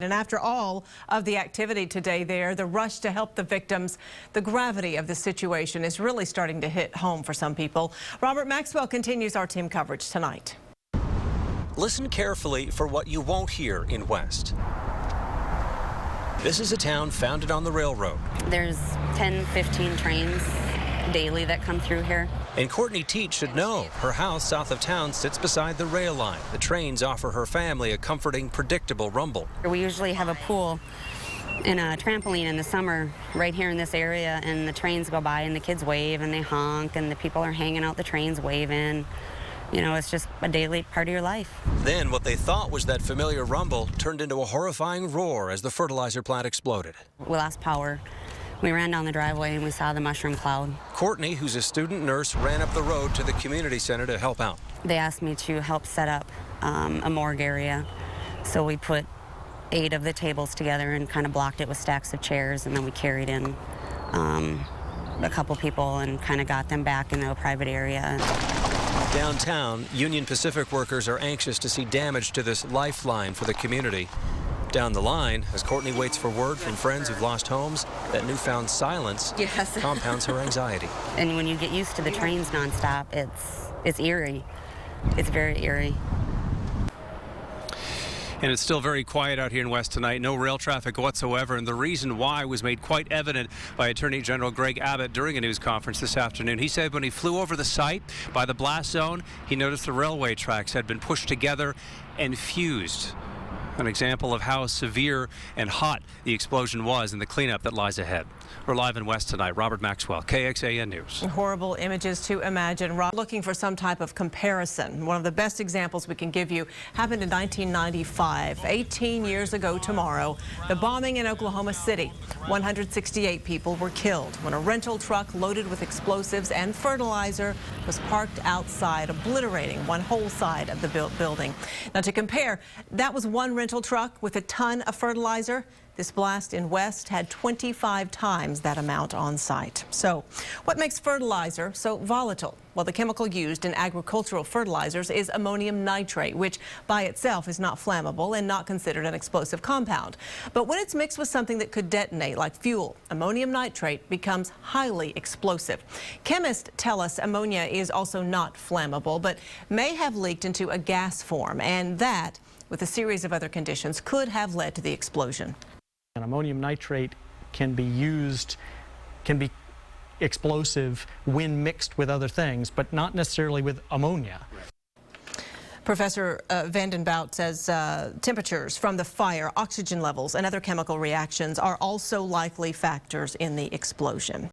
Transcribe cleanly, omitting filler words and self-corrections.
And after all of the activity today there, the rush to help the victims, the gravity of the situation is really starting to hit home for some people. Robert Maxwell continues our team coverage tonight. Listen carefully for what you won't hear in West. This is a town founded on the railroad. There's 10, 15 trains daily that come through here. And Courtney Teach should know her house south of town sits beside the rail line. The trains offer her family a comforting, predictable rumble. We usually have a pool and a trampoline in the summer right here in this area, and the trains go by and the kids wave and they honk and the people are hanging out the trains waving. You know, it's just a daily part of your life. Then what they thought was that familiar rumble turned into a horrifying roar as the fertilizer plant exploded. We lost power. We ran down the driveway and we saw the mushroom cloud. Courtney, who's a student nurse, ran up the road to the community center to help out. They asked me to help set up a morgue area. So we put 8 of the tables together and kind of blocked it with stacks of chairs, and then we carried in a couple people and kind of got them back into a private area. Downtown, Union Pacific workers are anxious to see damage to this lifeline for the community. Down the line, as Courtney waits for word from friends who've lost homes, that newfound silence compounds her anxiety. And when you get used to the trains nonstop, it's eerie. It's very eerie. And it's still very quiet out here in West tonight. No rail traffic whatsoever. And the reason why was made quite evident by Attorney General Greg Abbott during a news conference this afternoon. He said when he flew over the site by the blast zone, he noticed the railway tracks had been pushed together and fused. An example of how severe and hot the explosion was and the cleanup that lies ahead. We're live in West tonight. Robert Maxwell, KXAN News. Horrible images to imagine. Rob, looking for some type of comparison. One of the best examples we can give you happened in 1995, 18 years ago tomorrow. The bombing in Oklahoma City. 168 people were killed when a rental truck loaded with explosives and fertilizer was parked outside, obliterating one whole side of the building. Now, to compare, that was one rental truck with a ton of fertilizer. This blast in West had 25 times that amount on site. So what makes fertilizer so volatile? Well, the chemical used in agricultural fertilizers is ammonium nitrate, which by itself is not flammable and not considered an explosive compound. But when it's mixed with something that could detonate, like fuel, ammonium nitrate becomes highly explosive. Chemists tell us ammonia is also not flammable, but may have leaked into a gas form, and that, with a series of other conditions, could have led to the explosion. And ammonium nitrate can be explosive when mixed with other things, but not necessarily with ammonia. Professor Vandenbout says temperatures from the fire, oxygen levels, and other chemical reactions are also likely factors in the explosion.